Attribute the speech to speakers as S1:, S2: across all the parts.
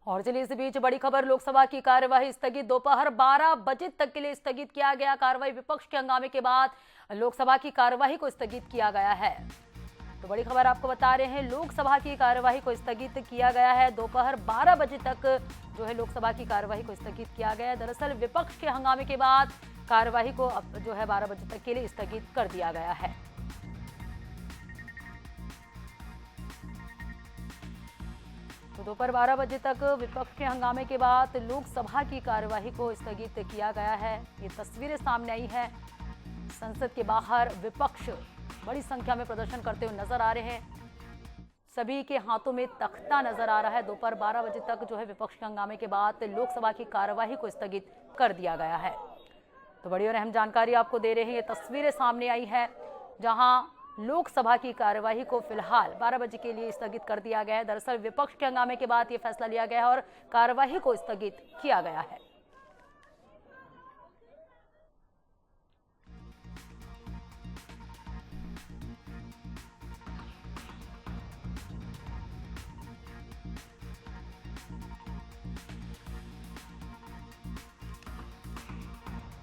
S1: और चलिए इसी बीच बड़ी खबर, लोकसभा की कार्यवाही स्थगित, दोपहर 12 बजे तक के लिए स्थगित किया गया कार्यवाही। विपक्ष के हंगामे के बाद लोकसभा की कार्यवाही को स्थगित किया गया है। तो बड़ी खबर आपको बता रहे हैं, लोकसभा की कार्यवाही को स्थगित किया गया है। दोपहर 12 बजे तक जो है लोकसभा की कार्यवाही को स्थगित किया गया है। दरअसल विपक्ष के हंगामे के बाद कार्यवाही को अब जो है 12 बजे तक के लिए स्थगित कर दिया गया है। तो दोपहर 12 बजे तक विपक्ष के हंगामे के बाद लोकसभा की कार्यवाही को स्थगित किया गया है। ये तस्वीरें सामने आई है। संसद के बाहर विपक्ष बड़ी संख्या में प्रदर्शन करते हुए नजर आ रहे हैं। सभी के हाथों में तख्ता नजर आ रहा है। दोपहर 12 बजे तक जो है विपक्ष के हंगामे के बाद लोकसभा की कार्यवाही को स्थगित कर दिया गया है। तो बड़ी और अहम जानकारी आपको दे रहे हैं। ये तस्वीरें सामने आई है जहां लोकसभा की कार्यवाही को फिलहाल 12 बजे के लिए स्थगित कर दिया गया है। दरअसल विपक्ष के हंगामे के बाद ये फैसला लिया गया है और कार्यवाही को स्थगित किया गया है।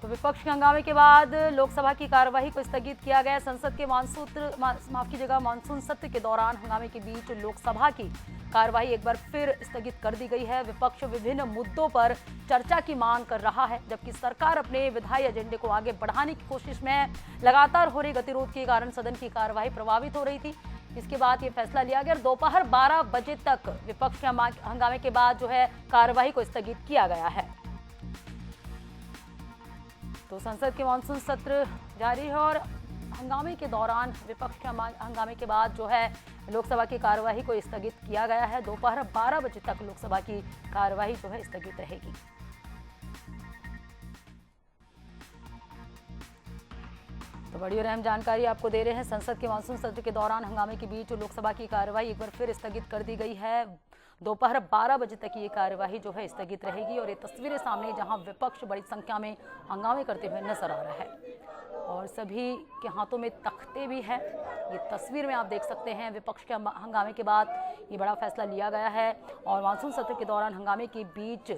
S1: तो विपक्ष के हंगामे के बाद लोकसभा की कार्यवाही को स्थगित किया गया। संसद के मानसून सत्र के दौरान हंगामे के बीच लोकसभा की कार्यवाही एक बार फिर स्थगित कर दी गई है। विपक्ष विभिन्न मुद्दों पर चर्चा की मांग कर रहा है, जबकि सरकार अपने विधायी एजेंडे को आगे बढ़ाने की कोशिश में है। लगातार हो रही गतिरोध के कारण सदन की कार्यवाही प्रभावित हो रही थी। इसके बाद ये फैसला लिया गया और दोपहर 12 बजे तक विपक्ष के हंगामे के बाद जो है कार्यवाही को स्थगित किया गया है। तो संसद के मानसून सत्र जारी है और हंगामे के दौरान विपक्ष के हंगामे के बाद जो है लोकसभा की कार्यवाही को स्थगित किया गया है। दोपहर 12 बजे तक लोकसभा की कार्यवाही जो है स्थगित रहेगी। तो बड़ी और अहम जानकारी आपको दे रहे हैं। संसद के मानसून सत्र के दौरान हंगामे के बीच लोकसभा की कार्यवाही एक बार फिर स्थगित कर दी गई है। दोपहर 12 बजे तक ये कार्यवाही जो है स्थगित रहेगी और ये तस्वीरें सामने जहां विपक्ष बड़ी संख्या में हंगामे करते हुए नजर आ रहा है और सभी के हाथों में तख्ते भी हैं। ये तस्वीर में आप देख सकते हैं। विपक्ष के हंगामे के बाद ये बड़ा फैसला लिया गया है और मानसून सत्र के दौरान हंगामे के बीच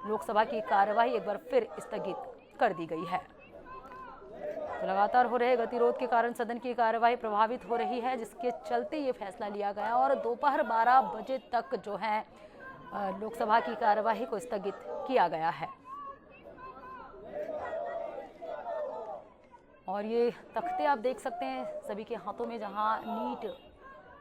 S1: लोकसभा की कार्यवाही एक बार फिर स्थगित कर दी गई है। तो लगातार हो रहे गतिरोध के कारण सदन की कार्यवाही प्रभावित हो रही है, जिसके चलते ये फैसला लिया गया और दोपहर 12 बजे तक जो है लोकसभा की कार्यवाही को स्थगित किया गया है। और ये तख्ते आप देख सकते हैं सभी के हाथों में, जहां नीट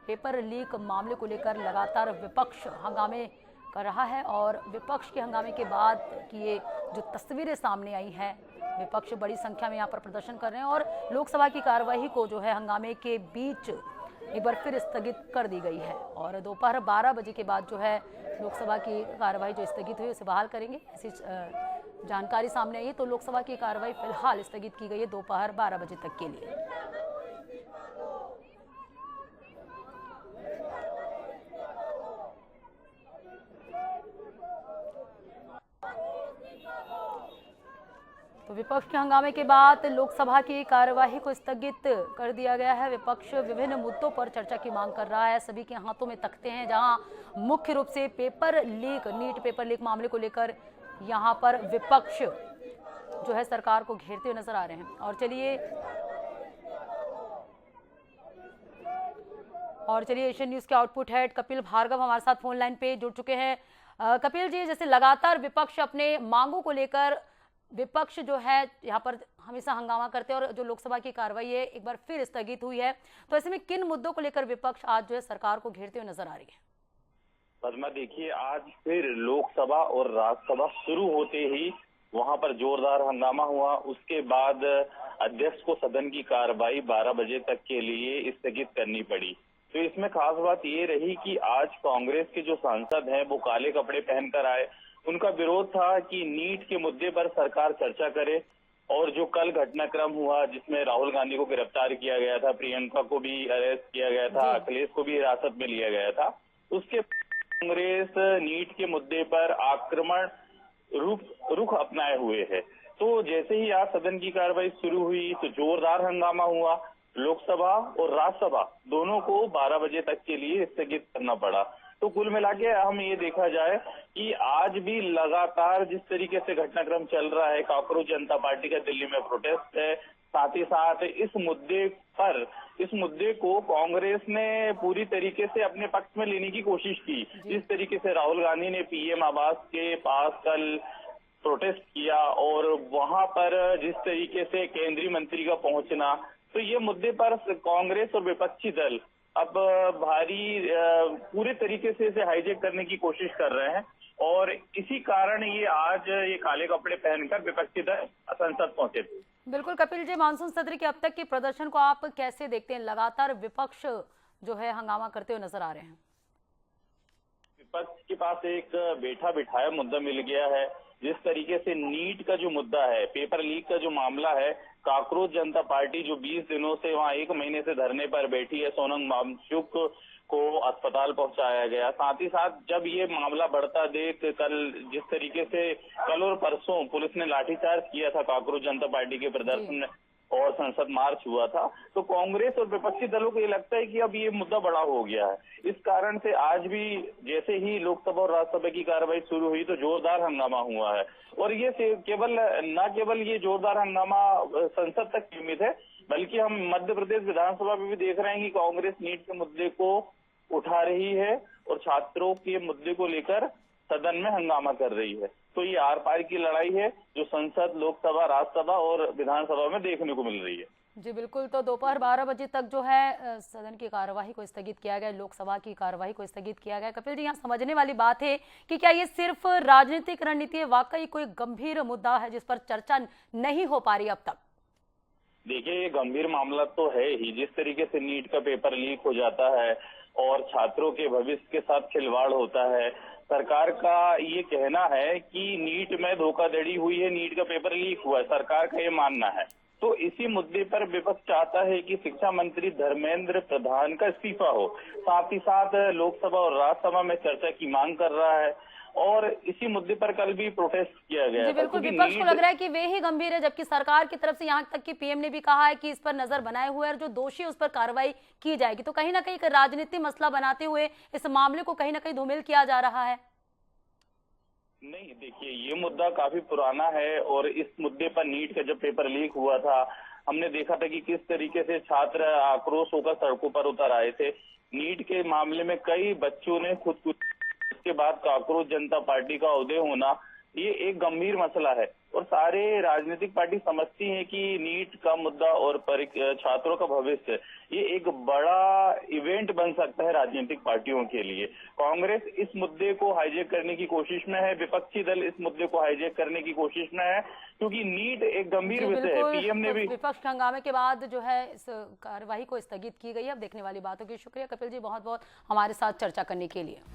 S1: पेपर लीक मामले को लेकर लगातार विपक्ष हंगामे कर रहा है और विपक्ष के हंगामे के बाद की ये जो तस्वीरें सामने आई हैं, विपक्ष बड़ी संख्या में यहाँ पर प्रदर्शन कर रहे हैं और लोकसभा की कार्यवाही को जो है हंगामे के बीच एक बार फिर स्थगित कर दी गई है और दोपहर 12 बजे के बाद जो है लोकसभा की कार्यवाही जो स्थगित हुई उसे बहाल करेंगे, ऐसी जानकारी सामने आई है। तो लोकसभा की कार्यवाही फिलहाल स्थगित की गई है दोपहर 12 बजे तक के लिए। तो विपक्ष के हंगामे के बाद लोकसभा की कार्यवाही को स्थगित कर दिया गया है। विपक्ष विभिन्न मुद्दों पर चर्चा की मांग कर रहा है। सभी के हाथों में तख्ते हैं, जहां मुख्य रूप से नीट पेपर लीक मामले को लेकर यहां पर विपक्ष जो है सरकार को घेरते हुए नजर आ रहे हैं। और चलिए एशियन न्यूज के आउटपुट हेड कपिल भार्गव हमारे साथ फोन लाइन पे जुड़ चुके हैं। कपिल जी, जैसे लगातार विपक्ष अपने मांगों को लेकर विपक्ष जो है यहाँ पर हमेशा हंगामा करते हैं और जो लोकसभा की कार्रवाई है एक बार फिर स्थगित हुई है, तो ऐसे में किन मुद्दों को लेकर विपक्ष आज जो है सरकार को घेरते हुए नजर आ रही है?
S2: पद्मा, देखिए, आज फिर लोकसभा और राज्यसभा शुरू होते ही वहां पर जोरदार हंगामा हुआ। उसके बाद अध्यक्ष को सदन की कार्रवाई 12 बजे तक के लिए स्थगित करनी पड़ी। तो इसमें खास बात ये रही कि आज कांग्रेस के जो सांसद हैं वो काले कपड़े पहनकर आए। उनका विरोध था कि नीट के मुद्दे पर सरकार चर्चा करे और जो कल घटनाक्रम हुआ जिसमें राहुल गांधी को गिरफ्तार किया गया था, प्रियंका को भी अरेस्ट किया गया था, अखिलेश को भी हिरासत में लिया गया था, उसके कांग्रेस नीट के मुद्दे पर आक्रमण रुख अपनाए हुए है। तो जैसे ही आज सदन की कार्रवाई शुरू हुई तो जोरदार हंगामा हुआ। लोकसभा और राज्यसभा दोनों को 12 बजे तक के लिए स्थगित करना पड़ा। तो कुल मिला के हम ये देखा जाए कि आज भी लगातार जिस तरीके से घटनाक्रम चल रहा है, काकरोच जनता पार्टी का दिल्ली में प्रोटेस्ट है, साथ ही साथ इस मुद्दे को कांग्रेस ने पूरी तरीके से अपने पक्ष में लेने की कोशिश की। जिस तरीके से राहुल गांधी ने पीएम आवास के पास कल प्रोटेस्ट किया और वहां पर जिस तरीके से केंद्रीय मंत्री का पहुंचना, तो ये मुद्दे पर कांग्रेस और विपक्षी दल अब पूरे तरीके से इसे हाईजैक करने की कोशिश कर रहे हैं और इसी कारण ये आज ये काले कपड़े पहनकर विपक्षी दल संसद पहुंचे थे।
S1: बिल्कुल कपिल जी, मानसून सत्र के अब तक के प्रदर्शन को आप कैसे देखते हैं? लगातार विपक्ष जो है हंगामा करते हुए नजर आ रहे हैं।
S2: विपक्ष के पास एक बैठा बिठाया मुद्दा मिल गया है। जिस तरीके से नीट का जो मुद्दा है, पेपर लीक का जो मामला है, काकरोच जनता पार्टी जो 20 दिनों से वहां 1 महीने से धरने पर बैठी है, सोनम वांगचुक को अस्पताल पहुंचाया गया। साथ ही साथ जब ये मामला बढ़ता देख कल जिस तरीके से कल और परसों पुलिस ने लाठीचार्ज किया था काकरोच जनता पार्टी के प्रदर्शन और संसद मार्च हुआ था, तो कांग्रेस और विपक्षी दलों को ये लगता है कि अब ये मुद्दा बड़ा हो गया है। इस कारण से आज भी जैसे ही लोकसभा और राज्यसभा की कार्रवाई शुरू हुई तो जोरदार हंगामा हुआ है और ये केवल ये जोरदार हंगामा संसद तक सीमित है, बल्कि हम मध्य प्रदेश विधानसभा में भी देख रहे हैं कि कांग्रेस नीट के मुद्दे को उठा रही है और छात्रों के मुद्दे को लेकर सदन में हंगामा कर रही है। तो ये आर पार की लड़ाई है जो संसद, लोकसभा, राज्यसभा और विधानसभा में देखने को मिल रही है।
S1: जी बिल्कुल, तो दोपहर 12 बजे तक जो है सदन की कार्यवाही को स्थगित किया गया, लोकसभा की कार्यवाही को स्थगित किया गया। कपिल जी, यहाँ समझने वाली बात है कि क्या ये सिर्फ राजनीतिक रणनीति है, वाकई कोई गंभीर मुद्दा है जिस पर चर्चा नहीं हो पा रही अब तक?
S2: देखिए, ये गंभीर मामला तो है ही। जिस तरीके से नीट का पेपर लीक हो जाता है और छात्रों के भविष्य के साथ खिलवाड़ होता है, सरकार का ये कहना है कि नीट में धोखाधड़ी हुई है, नीट का पेपर लीक हुआ है, सरकार का ये मानना है। तो इसी मुद्दे पर विपक्ष चाहता है कि शिक्षा मंत्री धर्मेंद्र प्रधान का इस्तीफा हो। साथ ही साथ लोकसभा और राज्यसभा में चर्चा की मांग कर रहा है और इसी मुद्दे पर कल भी प्रोटेस्ट किया गया।
S1: जी बिल्कुल, विपक्ष को लग रहा है कि वे ही गंभीर है, जबकि सरकार की तरफ से यहाँ तक कि पीएम ने भी कहा है कि इस पर नजर बनाए हुए और जो दोषी उस पर कार्रवाई की जाएगी। तो कहीं ना कहीं एक राजनीतिक मसला बनाते हुए इस मामले को कहीं ना कहीं धूमिल किया जा रहा है।
S2: नहीं, देखिए, ये मुद्दा काफी पुराना है और इस मुद्दे पर नीट का जब पेपर लीक हुआ था, हमने देखा था कि किस तरीके से छात्र आक्रोश होकर सड़कों पर उतर आए थे। नीट के मामले में कई बच्चों ने खुदकुशी, इसके बाद काकरोच जनता पार्टी का उदय होना, ये एक गंभीर मसला है और सारे राजनीतिक पार्टी समझती हैं कि नीट का मुद्दा और छात्रों का भविष्य ये एक बड़ा इवेंट बन सकता है राजनीतिक पार्टियों के लिए। कांग्रेस इस मुद्दे को हाईजैक करने की कोशिश में है, विपक्षी दल इस मुद्दे को हाईजैक करने की कोशिश में है, क्योंकि नीट एक गंभीर विषय है। पीएम ने भी
S1: विपक्ष हंगामे के बाद जो है इस कार्यवाही को स्थगित की गई है। अब देखने वाली बातों की शुक्रिया कपिल जी, बहुत बहुत हमारे साथ चर्चा करने के लिए।